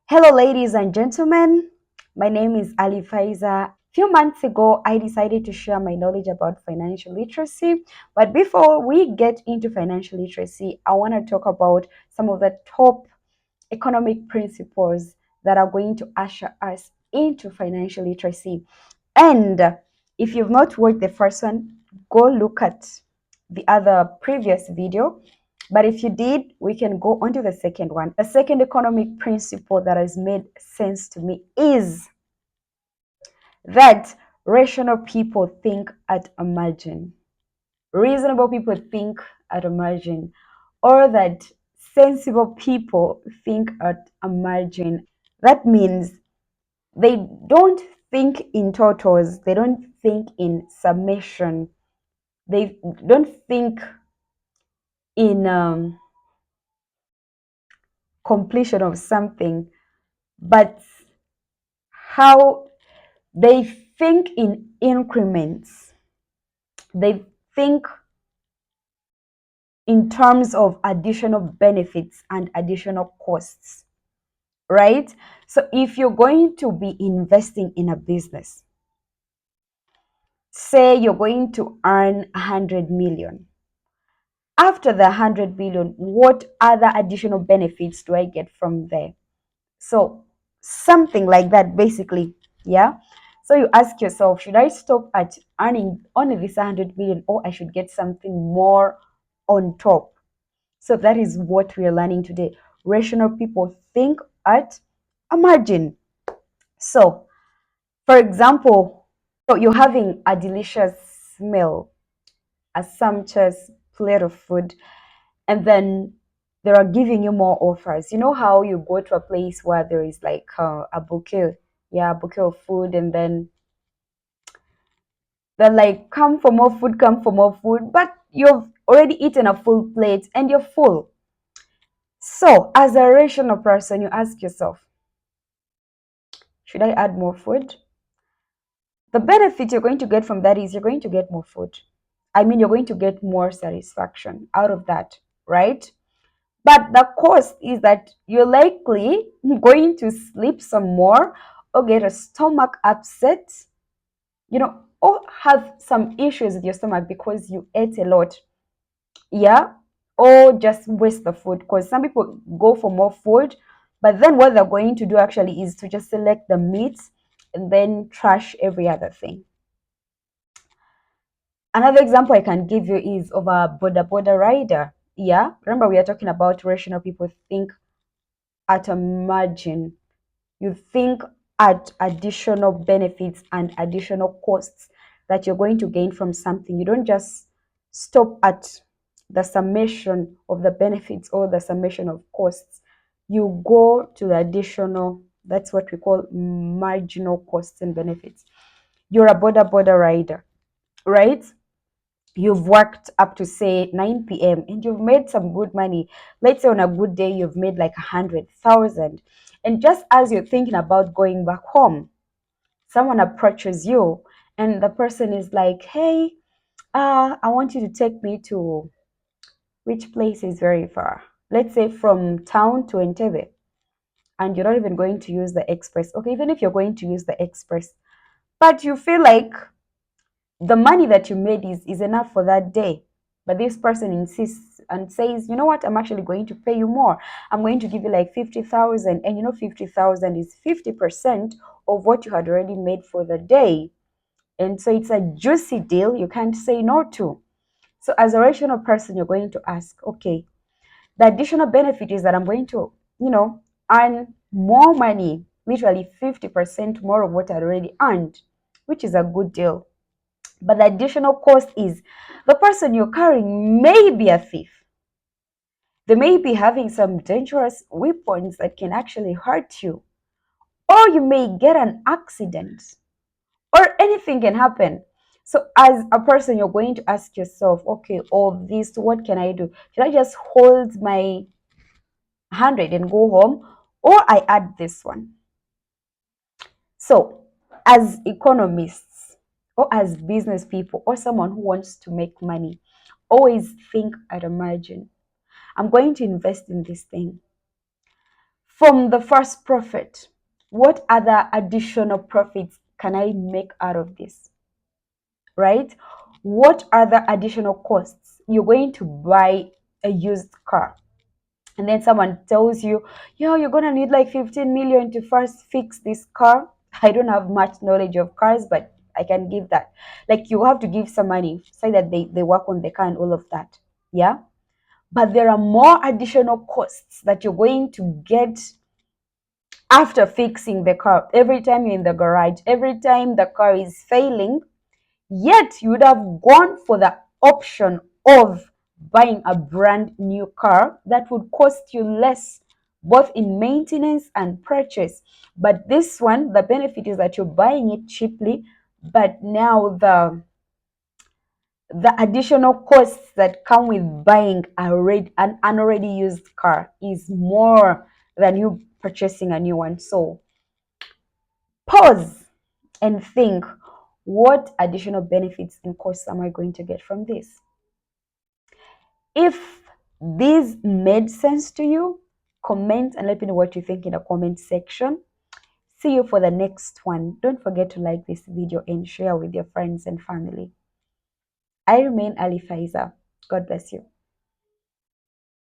Hello, ladies and gentlemen. My name is Ali Faiza. A few months ago, I decided to share my knowledge about financial literacy. But before we get into financial literacy, I want to talk about some of the top economic principles that are going to usher us into financial literacy. And if you've not watched the first one, go look at the other previous video. But if you did, we can go on to the second one. The second economic principle that has made sense to me is that rational people think at a margin. Reasonable people think at a margin, or that sensible people think at a margin. That means they don't think in totals, they don't think in summation, they don't think in completion of something, but how they think in increments. They think in terms of additional benefits and additional costs, right? So if you're going to be investing in a business, say you're going to earn 100 million. After the 100 million, what other additional benefits do I get from there? So something like that, basically. Yeah. So you ask yourself, should I stop at earning only this 100 million, or I should get something more on top? So that is what we are learning today. Rational people think at a margin. So, for example, so you're having a delicious meal, a sumptuous plate of food, and then they are giving you more offers. You know how you go to a place where there is like a bouquet, yeah, a bouquet of food, and then they're like, come for more food, but you've already eaten a full plate and you're full. So, as a rational person, you ask yourself, should I add more food? The benefit you're going to get from that is you're going to get more food. I mean, you're going to get more satisfaction out of that, right? But the cost is that you're likely going to sleep some more, or get a stomach upset, or have some issues with your stomach because you ate a lot. Yeah. Or just waste the food, because some people go for more food, but then what they're going to do actually is to just select the meats and then trash every other thing. Another example I can give you is of a border rider. Yeah. Remember, we are talking about rational people think at a margin. You think at additional benefits and additional costs that you're going to gain from something. You don't just stop at the summation of the benefits or the summation of costs. You go to the additional, that's what we call marginal costs and benefits. You're a border rider, right? You've worked up to say 9 p.m. and you've made some good money. Let's say on a good day you've made like 100,000, and just as you're thinking about going back home, someone approaches you and the person is like, hey, I want you to take me to, which place is very far, let's say from town to Entebbe, and you're not even going to use the express. Okay, even if you're going to use the express, but you feel like the money that you made is enough for that day. But this person insists and says, you know what, I'm actually going to pay you more. I'm going to give you like 50,000. And 50,000 is 50% of what you had already made for the day. And so it's a juicy deal you can't say no to. So as a rational person, you're going to ask, okay, the additional benefit is that I'm going to, earn more money, literally 50% more of what I already earned, which is a good deal. But the additional cost is the person you're carrying may be a thief. They may be having some dangerous weapons that can actually hurt you. Or you may get an accident. Or anything can happen. So, as a person, you're going to ask yourself, okay, all this, what can I do? Should I just hold my 100 and go home? Or I add this one? So, as economists, or as business people, or someone who wants to make money, always think at a margin. I'm going to invest in this thing. from the first profit, what other additional profits can I make out of this? Right? What are the additional costs? You're going to buy a used car, and then someone tells you, yo, you're gonna need like 15 million to first fix this car. I don't have much knowledge of cars, but I can give that. Like, you have to give some money, say that they work on the car and all of that. Yeah. But there are more additional costs that you're going to get after fixing the car. Every time you're in the garage, every time the car is failing, yet you would have gone for the option of buying a brand new car that would cost you less, both in maintenance and purchase. But this one, the benefit is that you're buying it cheaply, but now the additional costs that come with buying an already used car is more than you purchasing a new one. So pause and think, what additional benefits and costs am I going to get from this? If these made sense to you, comment and let me know what you think in the comment section. See you for the next one. Don't forget to like this video and share with your friends and family. I remain Ali Faiza. God bless you.